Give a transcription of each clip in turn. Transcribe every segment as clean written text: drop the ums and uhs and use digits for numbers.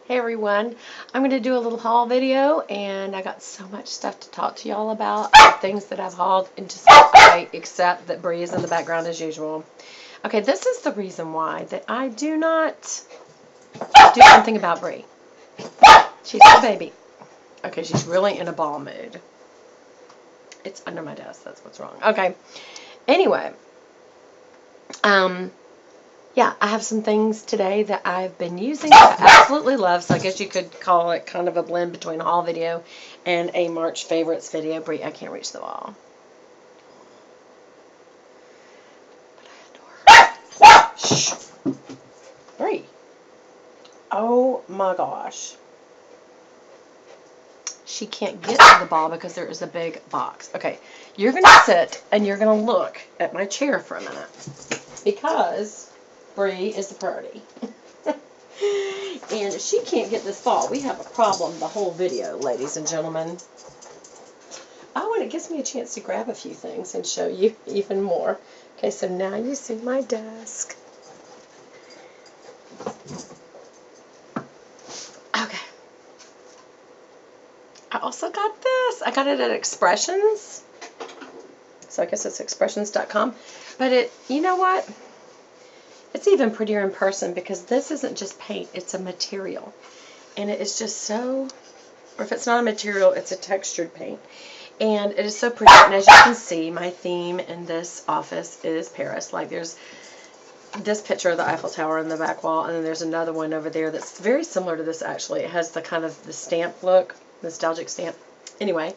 Hey everyone, I'm going to do a little haul video, and I got so much stuff to talk to y'all about, things that I've hauled, and just I accept that Bree is in the background as usual. Okay, this is the reason why that I do not do something about Bree. She's a baby. Okay, she's really in a ball mood. It's under my desk, that's what's wrong. Okay, anyway, yeah, I have some things today that I've been using that I absolutely love, so I guess you could call it kind of a blend between a haul video and a March favorites video. Brie, I can't reach the wall. Shh. Brie. Oh my gosh. She can't get to the ball because there is a big box. Okay, you're going to sit and you're going to look at my chair for a minute because Bree is the priority. And she can't get this ball. We have a problem the whole video, ladies and gentlemen. Oh, and it gives me a chance to grab a few things and show you even more. Okay, so now you see my desk. Okay. I also got this. I got it at Expressions. So I guess it's expressions.com. But you know what? It's even prettier in person because this isn't just paint, it's a material. And it is just so, or if it's not a material, it's a textured paint. And it is so pretty. And as you can see, my theme in this office is Paris. Like there's this picture of the Eiffel Tower on the back wall, and then there's another one over there that's very similar to this actually. It has the kind of the stamp look, nostalgic stamp. Anyway,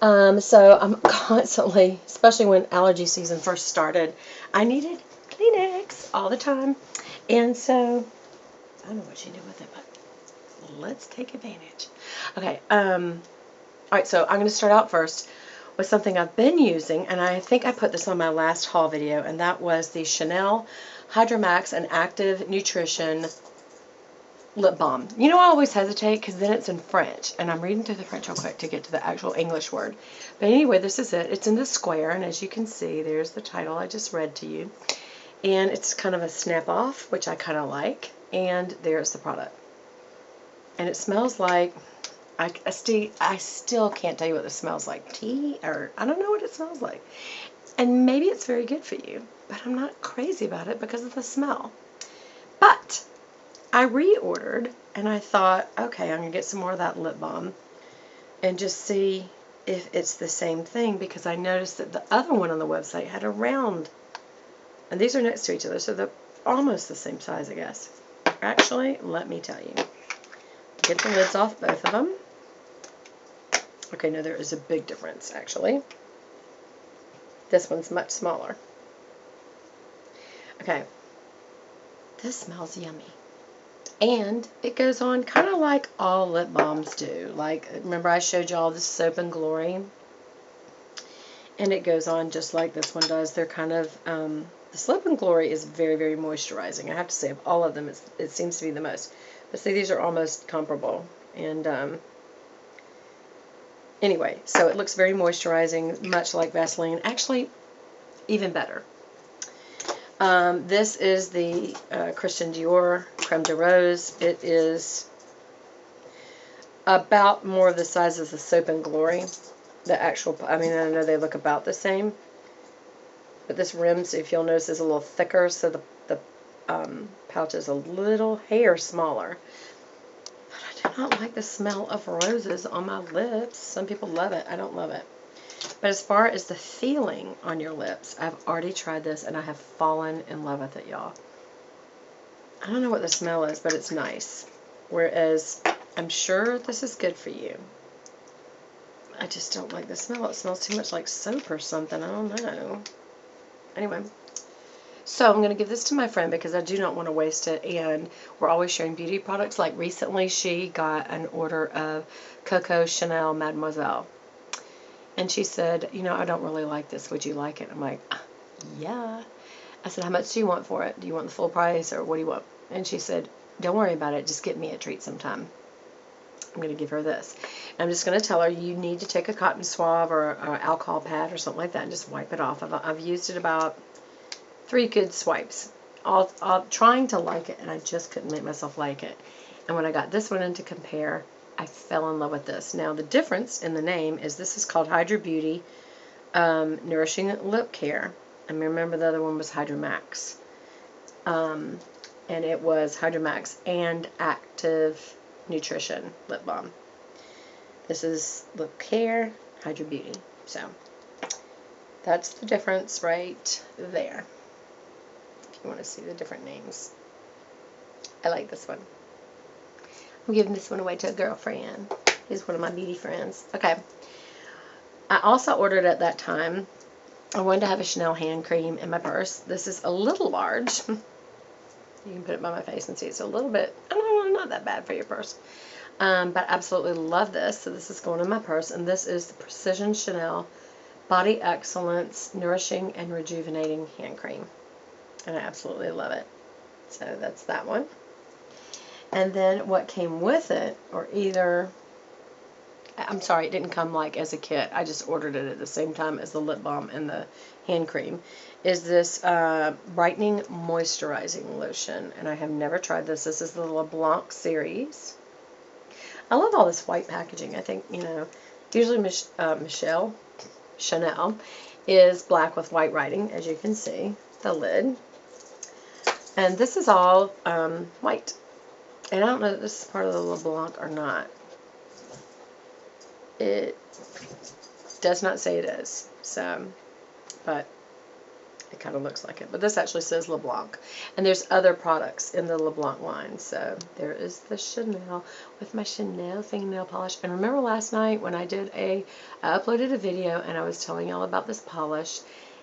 so I'm constantly, especially when allergy season first started, I needed Kleenex all the time. And so, I don't know what she did with it, but let's take advantage. Okay, alright, so I'm going to start out first with something I've been using, and I think I put this on my last haul video, and that was the Chanel Hydromax and Active Nutrition Lip Balm. You know, I always hesitate because then it's in French, and I'm reading through the French real quick to get to the actual English word. But anyway, this is it. It's in the square, and as you can see, there's the title I just read to you. And it's kind of a snap-off, which I kind of like, and there's the product. And it smells like, I still can't tell you what this smells like. Tea, or I don't know what it smells like. And maybe it's very good for you, but I'm not crazy about it because of the smell. But I reordered, and I thought, okay, I'm going to get some more of that lip balm and just see if it's the same thing, because I noticed that the other one on the website had a round, and these are next to each other, so they're almost the same size, I guess. Actually, let me tell you. Get the lids off both of them. Okay, no, there is a big difference, actually. This one's much smaller. Okay. This smells yummy. And it goes on kind of like all lip balms do. Like, remember I showed y'all this Soap and Glory? And it goes on just like this one does. They're kind of, the Soap and Glory is very, very moisturizing. I have to say, of all of them, it seems to be the most. But see, these are almost comparable. And, anyway, so it looks very moisturizing, much like Vaseline. Actually, even better. This is the Christian Dior Creme de Rose. It is about more of the size as the Soap and Glory. The actual, I mean, I know they look about the same, but this rim, if you'll notice, is a little thicker, so the pouch is a little hair smaller. But I do not like the smell of roses on my lips. Some people love it. I don't love it. But as far as the feeling on your lips, I've already tried this, and I have fallen in love with it, y'all. I don't know what the smell is, but it's nice. Whereas, I'm sure this is good for you. I just don't like the smell. It smells too much like soap or something. I don't know. Anyway. So, I'm going to give this to my friend because I do not want to waste it. And we're always sharing beauty products. Like recently, she got an order of Coco Chanel Mademoiselle. And she said, you know, I don't really like this. Would you like it? I'm like, yeah. I said, how much do you want for it? Do you want the full price, or what do you want? And she said, don't worry about it. Just get me a treat sometime. I'm going to give her this. And I'm just going to tell her you need to take a cotton swab or an alcohol pad or something like that and just wipe it off. I've used it about 3 good swipes. All trying to like it, and I just couldn't make myself like it. And when I got this one in to compare, I fell in love with this. Now, the difference in the name is this is called Hydra Beauty Nourishing Lip Care. And remember the other one was Hydra Max. And it was Hydra Max and Active Nutrition Lip Balm. This is Lip Care, Hydra Beauty. So, that's the difference right there. If you want to see the different names. I like this one. I'm giving this one away to a girlfriend. He's one of my beauty friends. Okay. I also ordered at that time, I wanted to have a Chanel hand cream in my purse. This is a little large. You can put it by my face and see it's a little bit, I don't know, not that bad for your purse. But I absolutely love this. So this is going in my purse. And this is the Precision Chanel Body Excellence Nourishing and Rejuvenating Hand Cream. And I absolutely love it. So that's that one. And then what came with it, or either, I'm sorry, it didn't come like as a kit. I just ordered it at the same time as the lip balm and the hand cream, is this brightening moisturizing lotion. And I have never tried this. This is the LeBlanc series. I love all this white packaging. I think, you know, usually Chanel is black with white writing, as you can see, the lid. And this is all white. And I don't know if this is part of the LeBlanc or not. It does not say it is. So, but it kind of looks like it. But this actually says LeBlanc. And there's other products in the LeBlanc line. So, there is the Chanel with my Chanel fingernail polish. And remember last night when I uploaded a video and I was telling y'all about this polish.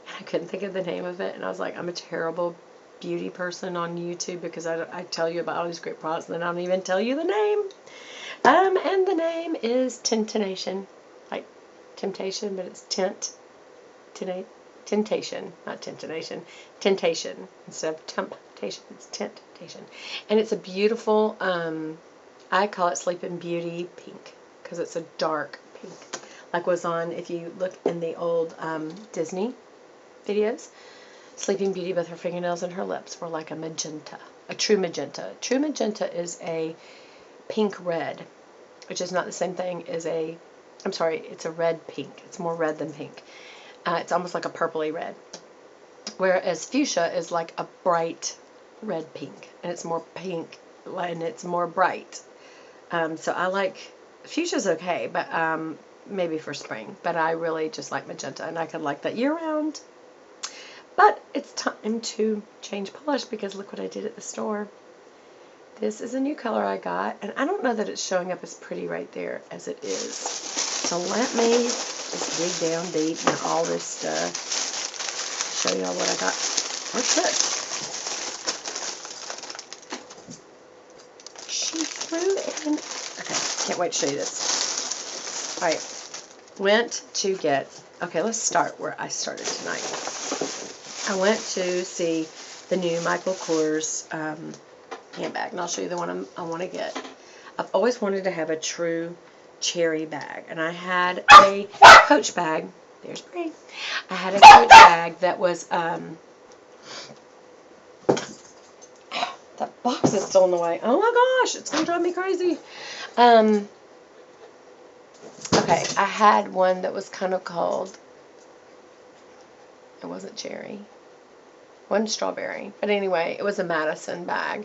And I couldn't think of the name of it. And I was like, I'm a terrible beauty person on YouTube because I tell you about all these great products and then I don't even tell you the name. And the name is Temptation, like temptation, but it's temptation, not temptation, temptation instead of temptation. It's temptation, and it's a beautiful. I call it Sleeping Beauty pink because it's a dark pink, like was on if you look in the old Disney videos. Sleeping Beauty with her fingernails and her lips were like a magenta, a true magenta. True magenta is a pink red, which is not the same thing as it's a red pink. It's more red than pink. It's almost like a purpley red. Whereas fuchsia is like a bright red pink, and it's more pink and it's more bright. So I like, fuchsia's okay, but maybe for spring. But I really just like magenta, and I could like that year round. But it's time to change polish because look what I did at the store. This is a new color I got, and I don't know that it's showing up as pretty right there as it is. So let me just dig down deep in all this stuff. Show y'all what I got. What's this? She threw in. Okay, can't wait to show you this. All right, went to get. Okay, let's start where I started tonight. I went to see the new Michael Kors handbag, and I'll show you the one I want to get. I've always wanted to have a true cherry bag, and I had a Coach bag. There's Bree. I had a Coach bag that was, that box is still in the way. Oh my gosh, it's going to drive me crazy. Okay, I had one that was kind of called, it wasn't cherry. One strawberry. But anyway, it was a Madison bag.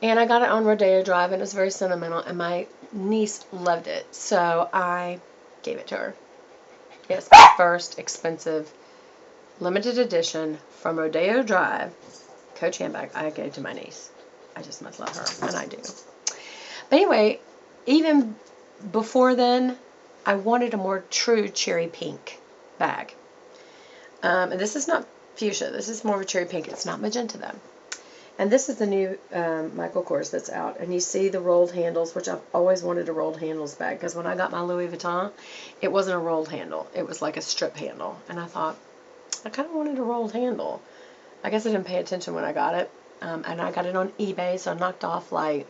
And I got it on Rodeo Drive, and it was very sentimental, and my niece loved it. So I gave it to her. It's my first expensive limited edition from Rodeo Drive Coach handbag I gave to my niece. I just must love her, and I do. But anyway, even before then, I wanted a more true cherry pink bag. And this is not fuchsia. This is more of a cherry pink. It's not magenta, though. And this is the new Michael Kors that's out. And you see the rolled handles, which I've always wanted a rolled handles bag. Because when I got my Louis Vuitton, it wasn't a rolled handle. It was like a strip handle. And I thought, I kind of wanted a rolled handle. I guess I didn't pay attention when I got it. And I got it on eBay, so I knocked off like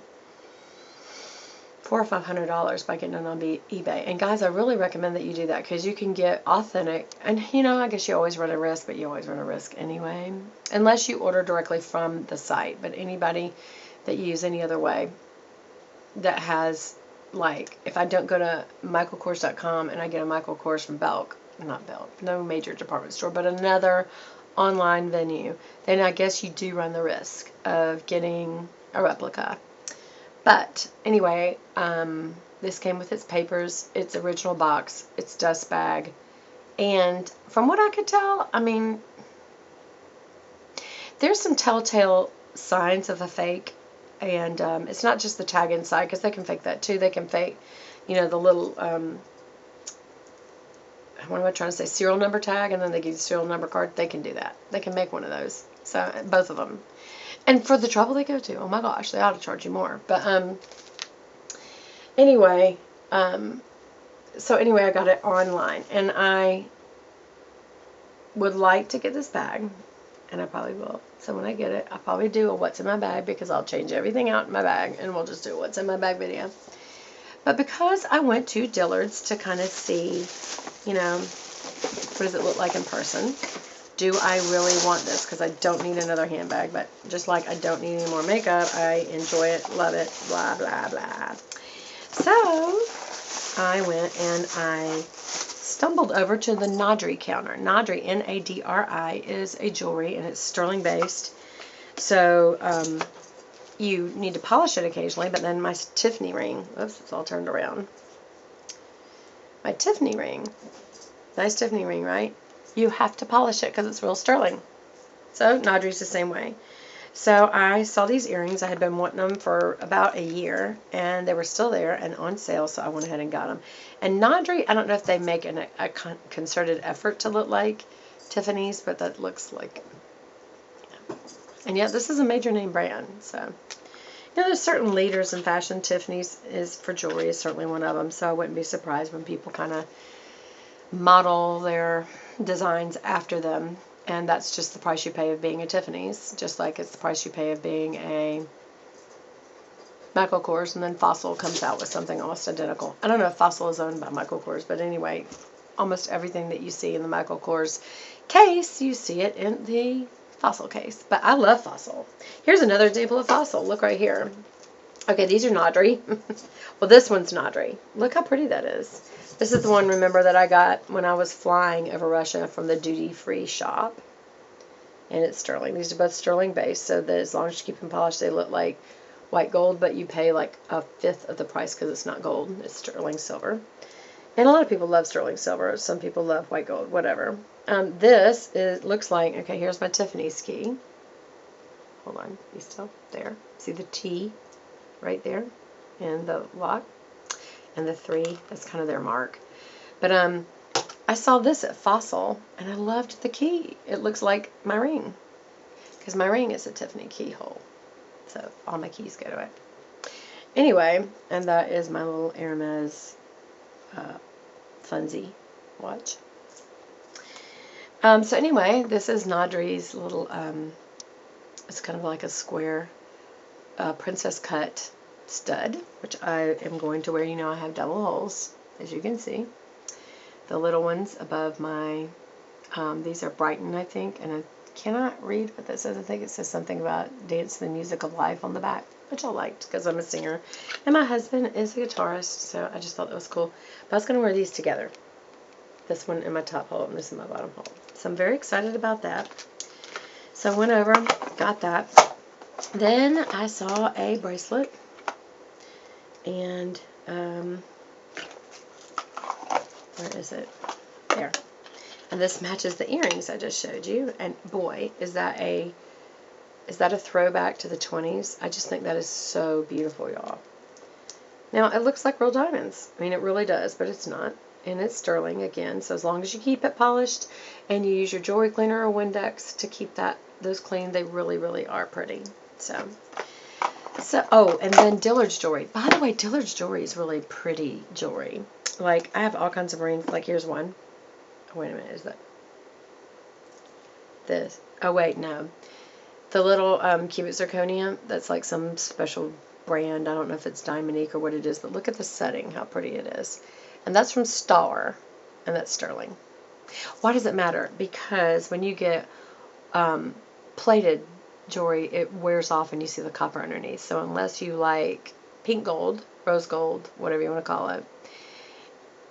$400 or $500 by getting it on eBay. And guys, I really recommend that you do that because you can get authentic. And you know, I guess you always run a risk, but you always run a risk anyway, unless you order directly from the site. But anybody that you use any other way, that has, like, if I don't go to michaelkors.com and I get a Michael Kors from Belk, not Belk, no major department store, but another online venue, then I guess you do run the risk of getting a replica. But anyway, this came with its papers, its original box, its dust bag, and from what I could tell, I mean, there's some telltale signs of a fake, and it's not just the tag inside, because they can fake that too. They can fake, you know, the little, what am I trying to say, serial number tag, and then they give you a serial number card. They can do that. They can make one of those. So, both of them. And for the trouble they go to, oh my gosh, they ought to charge you more. But, anyway, so anyway, I got it online, and I would like to get this bag, and I probably will. So when I get it, I'll probably do a what's in my bag, because I'll change everything out in my bag, and we'll just do a what's in my bag video. But because I went to Dillard's to kind of see, you know, what does it look like in person? Do I really want this? Because I don't need another handbag, but just like I don't need any more makeup, I enjoy it, love it, blah, blah, blah. So I went and I stumbled over to the Nadri counter. Nadri, N-A-D-R-I, is a jewelry, and it's sterling based. So you need to polish it occasionally, but then my Tiffany ring, oops, it's all turned around. My Tiffany ring, nice Tiffany ring, right? You have to polish it because it's real sterling. So Nadri's the same way. So I saw these earrings. I had been wanting them for about a year, and they were still there and on sale, so I went ahead and got them. And Nadri, I don't know if they make a concerted effort to look like Tiffany's, but that looks like, yeah. And yet this is a major name brand. So, you know, there's certain leaders in fashion. Tiffany's is for jewelry is certainly one of them, so I wouldn't be surprised when people kind of model their designs after them. And that's just the price you pay of being a Tiffany's, just like it's the price you pay of being a Michael Kors, and then Fossil comes out with something almost identical. I don't know if Fossil is owned by Michael Kors, but anyway, almost everything that you see in the Michael Kors case, you see it in the Fossil case. But I love Fossil. Here's another example of Fossil. Look right here. Okay, these are Nadri. Well, this one's Nadri. Look how pretty that is. This is the one, remember, that I got when I was flying over Russia from the duty-free shop. And it's sterling. These are both sterling based, so that as long as you keep them polished, they look like white gold, but you pay like a fifth of the price because it's not gold. It's sterling silver. And a lot of people love sterling silver. Some people love white gold, whatever. Looks like, okay, here's my Tiffany's key. Hold on, you still there? See the T right there? And the lock? And the 3, that's kind of their mark. But I saw this at Fossil, and I loved the key. It looks like my ring, because my ring is a Tiffany keyhole. So all my keys go to it. Anyway, and that is my little Hermes Funzy watch. So anyway, this is Nadri's little, it's kind of like a square princess cut stud, which I am going to wear. You know, I have double holes, as you can see. The little ones above my, these are Brighton, I think, and I cannot read what that says. I think it says something about Dance the Music of Life on the back, which I liked because I'm a singer, and my husband is a guitarist, so I just thought that was cool. But I was going to wear these together. This one in my top hole, and this in my bottom hole. So I'm very excited about that. So I went over, got that. Then I saw a bracelet. And, where is it? There. And this matches the earrings I just showed you. And boy, is that a throwback to the 20s. I just think that is so beautiful, y'all. Now, it looks like real diamonds. I mean, it really does, but it's not. And it's sterling again. So as long as you keep it polished and you use your jewelry cleaner or Windex to keep those clean, they really, really are pretty. So, oh, and then Dillard's jewelry. By the way, Dillard's jewelry is really pretty jewelry. Like, I have all kinds of rings. Like, here's one. Oh, wait a minute. Is that this? Oh, wait, no. The little cubic zirconia, that's like some special brand. I don't know if it's Diamondique or what it is, but look at the setting, how pretty it is. And that's from Star, and that's sterling. Why does it matter? Because when you get plated jewelry, it wears off and you see the copper underneath. So unless you like pink gold, rose gold, whatever you want to call it,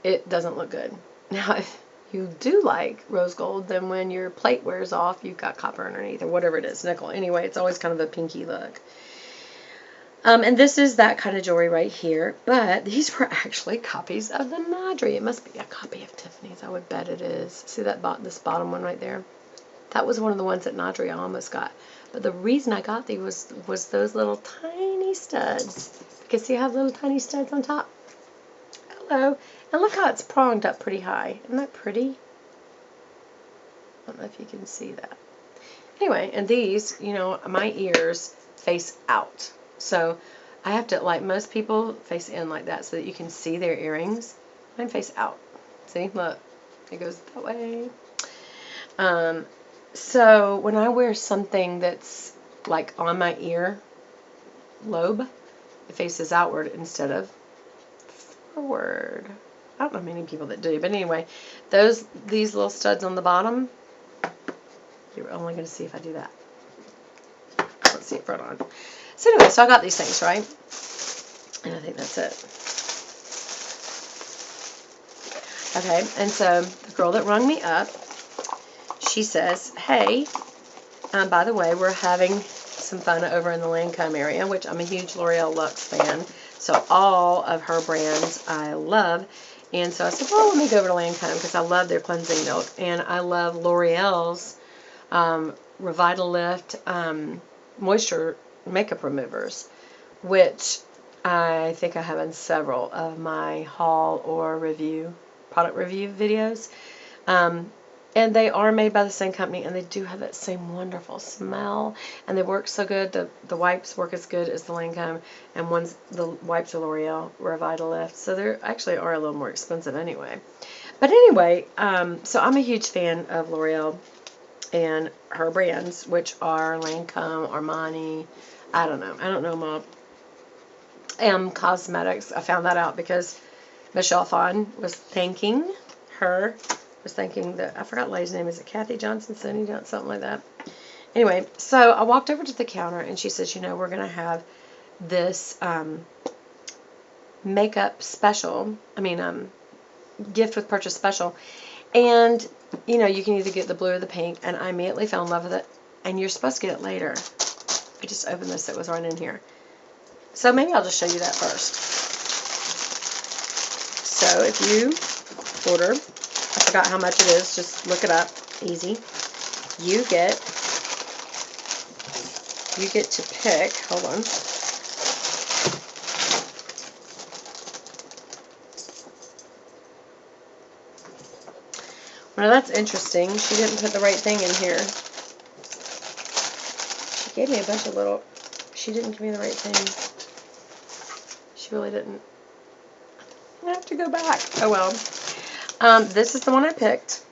it doesn't look good. Now, if you do like rose gold, then when your plate wears off, you've got copper underneath, or whatever it is, nickel. Anyway, it's always kind of a pinky look. And this is that kind of jewelry right here, but these were actually copies of the Nadri. It must be a copy of Tiffany's. I would bet it is. See that this bottom one right there? That was one of the ones that Nadri I almost got. But the reason I got these was those little tiny studs. You can see I have little tiny studs on top. Hello. And look how it's pronged up pretty high. Isn't that pretty? I don't know if you can see that. Anyway, and these, you know, my ears face out. So I have to, like most people, face in like that so that you can see their earrings. Mine face out. See, look, it goes that way. So when I wear something that's like on my ear lobe, it faces outward instead of forward. I don't know many people that do, but anyway, these little studs on the bottom, you're only going to see if I do that. Let's see it front on. So anyway, so I got these things, right? And I think that's it. Okay, and so the girl that rung me up, she says, hey, by the way, we're having some fun over in the Lancome area, which I'm a huge L'Oreal Luxe fan. So all of her brands I love. And so I said, well, let me go over to Lancome because I love their cleansing milk. And I love L'Oreal's Revitalift moisture makeup removers, which I think I have in several of my haul or product review videos. And they are made by the same company, and they do have that same wonderful smell, and they work so good. The wipes work as good as the Lancome, and the wipes are L'Oreal Revitalift, so they actually are a little more expensive anyway. But anyway, so I'm a huge fan of L'Oreal and her brands, which are Lancome, Armani, I don't know them all. Cosmetics, I found that out because Michelle Phan was thanking her. I forgot the lady's name. Is it Kathy Johnson, Cindy Johnson, something like that? Anyway, so I walked over to the counter, and she says, you know, we're going to have this makeup special. Gift with purchase special. And, you know, you can either get the blue or the pink. And I immediately fell in love with it. And you're supposed to get it later. I just opened this. It was right in here. So maybe I'll just show you that first. So if you order... I forgot how much it is. Just look it up. Easy. You get to pick. Hold on. Well, that's interesting. She didn't put the right thing in here. She gave me a bunch of little... She didn't give me the right thing. She really didn't. I have to go back. Oh, well. This is the one I picked.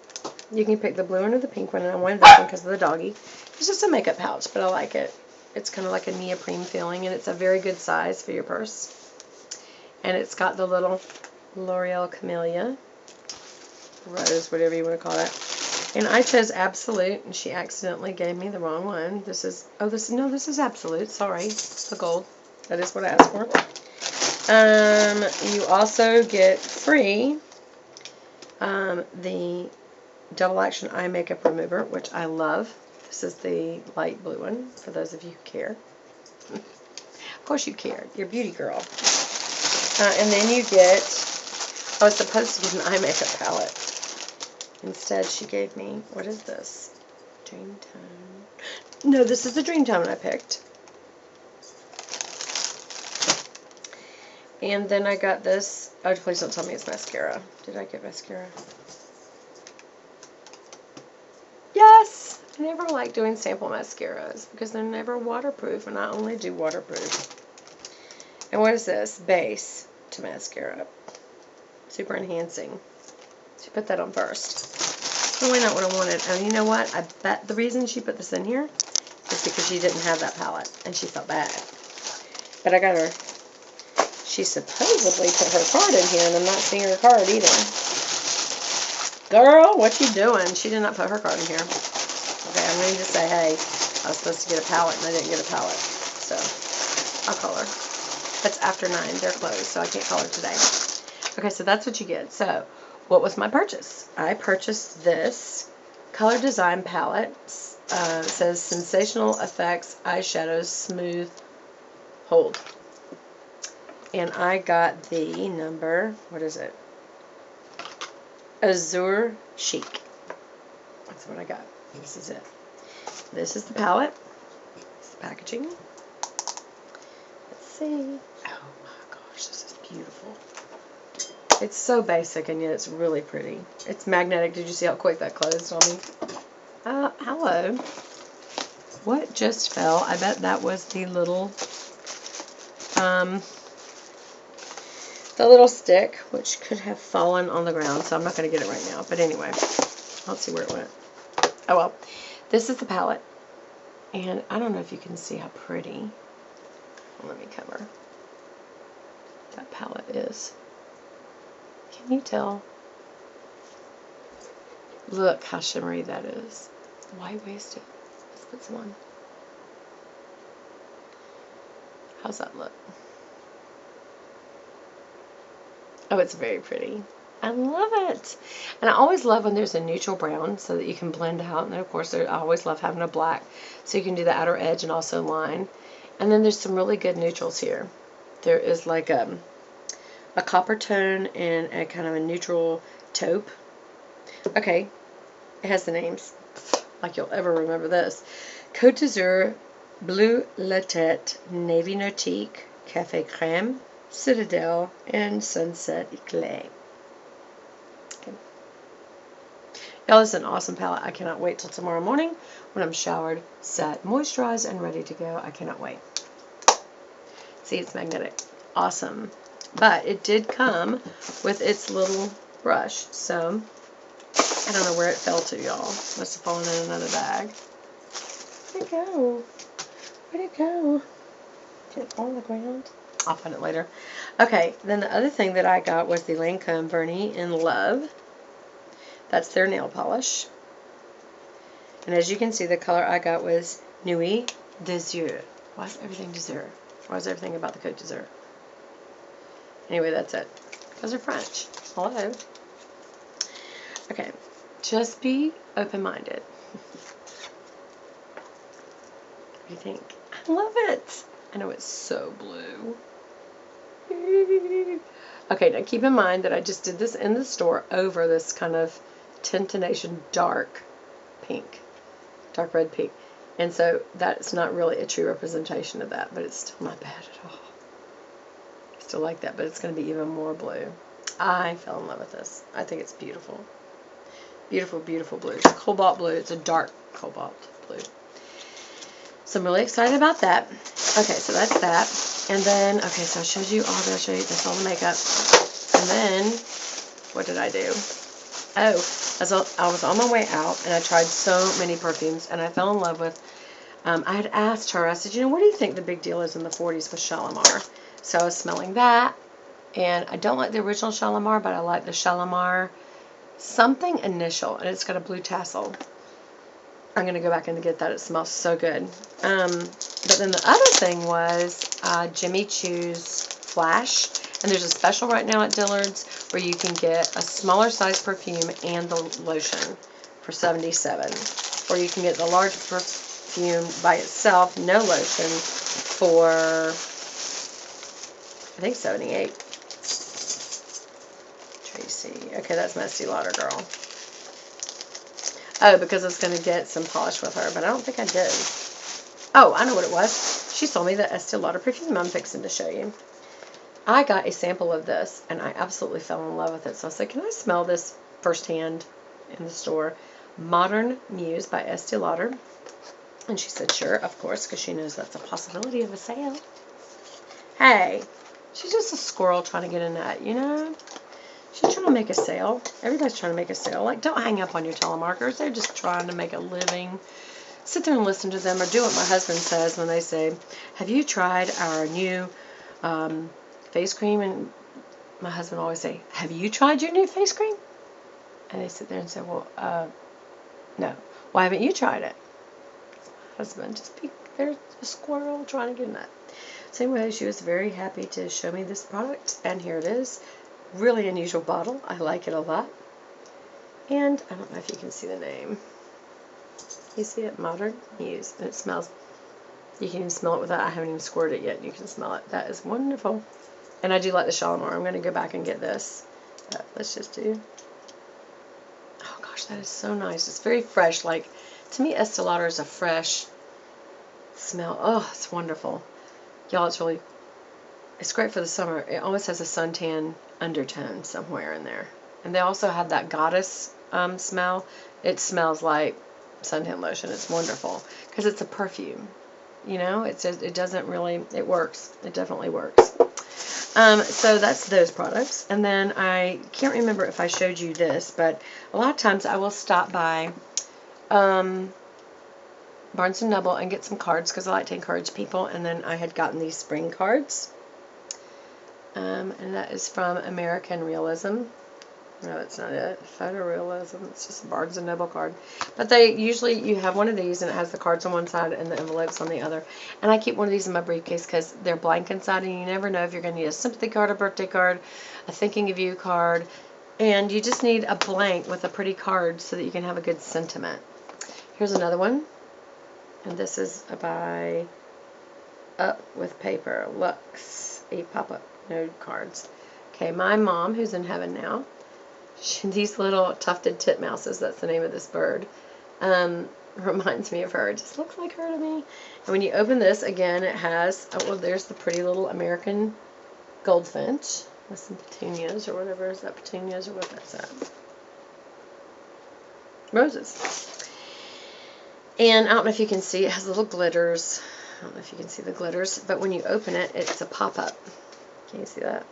You can pick the blue one or the pink one, and I wanted this one because of the doggy. It's just a makeup pouch, but I like it. It's kind of like a neoprene feeling, and it's a very good size for your purse. And it's got the little L'Oreal Camellia, Rose, whatever you want to call it. And I chose Absolute, and she accidentally gave me the wrong one. This is Absolute. Sorry, the gold. That is what I asked for. You also get free the double action eye makeup remover, which I love. This is the light blue one, for those of you who care. Of course you care. You're a beauty girl. And then you get, I was supposed to get an eye makeup palette. Instead, she gave me, what is this? Dream Tone. No, this is the Dream Tone I picked. And then I got this. Oh, please don't tell me it's mascara. Did I get mascara? Yes! I never like doing sample mascaras because they're never waterproof, and I only do waterproof. And what is this? Base to mascara. Super enhancing. She put that on first. Really not what I wanted. And you know what? I bet the reason she put this in here is because she didn't have that palette, and she felt bad. But I got her. She supposedly put her card in here, and I'm not seeing her card either. Girl, what you doing? She did not put her card in here. Okay, I'm ready to say, hey, I was supposed to get a palette, and I didn't get a palette. So, I'll call her. That's after 9. They're closed, so I can't color today. Okay, so that's what you get. So, what was my purchase? I purchased this color design palette. It says Sensational Effects Eyeshadows Smooth Hold. And I got the number, what is it? Azure Chic. That's what I got. This is it. This is the palette. This is the packaging. Let's see. Oh my gosh, this is beautiful. It's so basic and yet it's really pretty. It's magnetic. Did you see how quick that closed on me? Hello. What just fell? I bet that was the little stick, which could have fallen on the ground, so I'm not going to get it right now. But anyway, let's see where it went. Oh well. This is the palette. And I don't know if you can see how pretty. Let me cover. That palette is. Can you tell? Look how shimmery that is. Why waste it? Let's put some on. How's that look? Oh, it's very pretty. I love it. And I always love when there's a neutral brown so that you can blend out. And then, of course, I always love having a black so you can do the outer edge and also line. And then there's some really good neutrals here. There is like a copper tone and a kind of a neutral taupe. Okay, it has the names. Like you'll ever remember this. Côte d'Azur, Bleu La Tête, Navy Nautique, Café Crème, Citadel, and Sunset Eclat. Okay. Y'all, this is an awesome palette. I cannot wait till tomorrow morning when I'm showered, set, moisturized, and ready to go. I cannot wait. See, it's magnetic. Awesome. But it did come with its little brush. So, I don't know where it fell to, y'all. Must have fallen in another bag. Where'd it go? Where'd it go? Did it fall on the ground? I'll find it later. Okay, then the other thing that I got was the Lancome Vernis in Love. That's their nail polish. And as you can see, the color I got was Nuit d'Azur. Why is everything d'Azur? Why is everything about the Côte d'Azur? Anyway, that's it. Because they're French. Hello. Okay, just be open-minded. What do you think? I love it. I know it's so blue. Okay, now keep in mind that I just did this in the store over this kind of tintination dark pink. Dark red pink. And so that's not really a true representation of that, but it's still not bad at all. I still like that, but it's going to be even more blue. I fell in love with this. I think it's beautiful. Beautiful, beautiful blue. It's a cobalt blue. It's a dark cobalt blue. So I'm really excited about that. Okay, so that's that. And then, okay, so I showed you all that. I showed you that's all the makeup. And then, what did I do? Oh, I was on my way out, and I tried so many perfumes, and I fell in love with, I had asked her, I said, you know, what do you think the big deal is in the 40s with Shalimar? So I was smelling that, and I don't like the original Shalimar, but I like the Shalimar something initial, and it's got a blue tassel. I'm going to go back and get that. It smells so good. But then the other thing was Jimmy Choo's Flash. And there's a special right now at Dillard's where you can get a smaller size perfume and the lotion for $77. Or you can get the large perfume by itself, no lotion, for, I think, $78. Tracy. Okay, that's my Estee Lauder girl. Oh, because I was going to get some polish with her, but I don't think I did. Oh, I know what it was. She sold me the Estee Lauder perfume I'm fixing to show you. I got a sample of this, and I absolutely fell in love with it. So I said, can I smell this firsthand in the store? Modern Muse by Estee Lauder. And she said, sure, of course, because she knows that's a possibility of a sale. Hey, she's just a squirrel trying to get a nut, you know? She's trying to make a sale. Everybody's trying to make a sale. Like, don't hang up on your telemarketers. They're just trying to make a living. Sit there and listen to them, or do what my husband says when they say, have you tried our new face cream? And my husband always say, have you tried your new face cream? And they sit there and say, well, no. Why haven't you tried it? My husband, just be there's a squirrel trying to get a nut. So anyway, she was very happy to show me this product, and here it is. Really unusual bottle. I like it a lot. And I don't know if you can see the name. You see it? Modern Muse. And it smells, you can even smell it without, I haven't even squirted it yet. You can smell it. That is wonderful. And I do like the Shalimar. I'm going to go back and get this. But let's just do. Oh gosh, that is so nice. It's very fresh. Like, to me, Estee Lauder is a fresh smell. Oh, it's wonderful. Y'all, it's great for the summer. It always has a suntan undertone somewhere in there. And they also have that goddess smell. It smells like suntan lotion. It's wonderful because it's a perfume. You know, it doesn't really, it works. It definitely works. So that's those products. And then I can't remember if I showed you this, but a lot of times I will stop by Barnes & Noble and get some cards because I like to encourage people. And then I had gotten these spring cards. And that is from American Realism. No, that's not it. Photorealism. It's just a Barnes & Noble card. But they usually, you have one of these and it has the cards on one side and the envelopes on the other. And I keep one of these in my briefcase because they're blank inside and you never know if you're going to need a sympathy card, a birthday card, a thinking of you card. And you just need a blank with a pretty card so that you can have a good sentiment. Here's another one. And this is by Up with Paper. Lux. A pop-up note cards. Okay, my mom, who's in heaven now, these little tufted titmouses, that's the name of this bird, reminds me of her. It just looks like her to me. And when you open this, again, it has, oh, well, there's the pretty little American goldfinch with some petunias or whatever. Is that petunias or what that's at? Roses. And I don't know if you can see, it has little glitters. I don't know if you can see the glitters, but when you open it, it's a pop-up. Can you see that?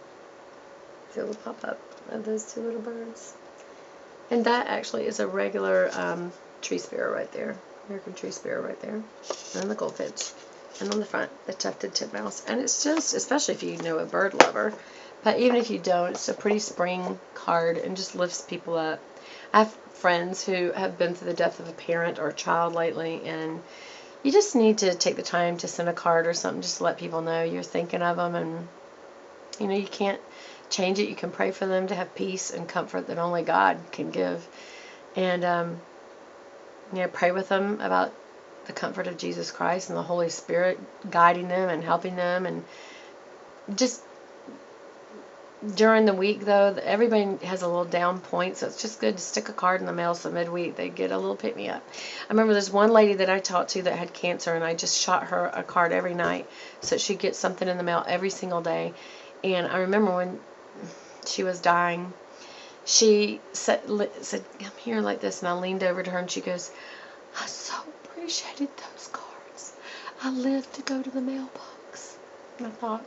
See a little pop-up of those two little birds. And that actually is a regular tree sparrow right there. American tree sparrow right there. And the goldfinch. And on the front, the tufted titmouse. And it's just, especially if you know a bird lover, but even if you don't, it's a pretty spring card and just lifts people up. I have friends who have been through the death of a parent or a child lately, and you just need to take the time to send a card or something just to let people know you're thinking of them. And, you know, you can't change it. You can pray for them to have peace and comfort that only God can give. And, you know, pray with them about the comfort of Jesus Christ and the Holy Spirit guiding them and helping them. And just during the week, though, everybody has a little down point, so it's just good to stick a card in the mail so midweek they get a little pick-me-up. I remember there's one lady that I talked to that had cancer, and I just shot her a card every night so that she'd get something in the mail every single day. And I remember when she was dying, she said, come here like this, and I leaned over to her, and she goes, I so appreciated those cards. I lived to go to the mailbox. And I thought,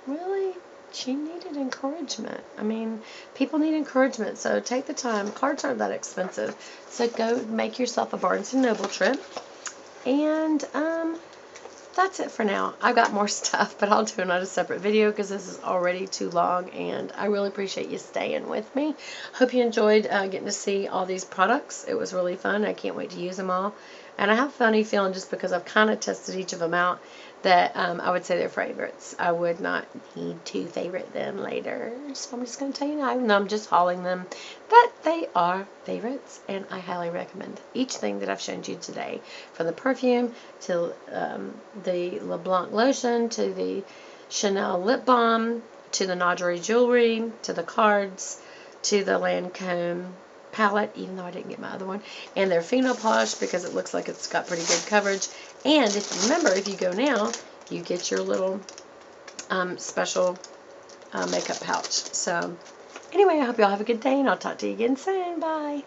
really? She needed encouragement. I mean, people need encouragement, so take the time. Cards aren't that expensive, so go make yourself a Barnes & Noble trip. And that's it for now. I've got more stuff, but I'll do another separate video because this is already too long, and I really appreciate you staying with me. Hope you enjoyed getting to see all these products. It was really fun. I can't wait to use them all. And I have a funny feeling, just because I've kind of tested each of them out, that I would say they're favorites. I would not need to favorite them later. So I'm just going to tell you now, even though I'm just hauling them, that they are favorites, and I highly recommend each thing that I've shown you today. From the perfume, to the LeBlanc lotion, to the Chanel lip balm, to the Nadri jewelry, to the cards, to the Lancome palette, even though I didn't get my other one, and their Pheno Polish because it looks like it's got pretty good coverage. And if you remember, if you go now, you get your little special makeup pouch. So anyway, I hope you all have a good day, and I'll talk to you again soon. Bye.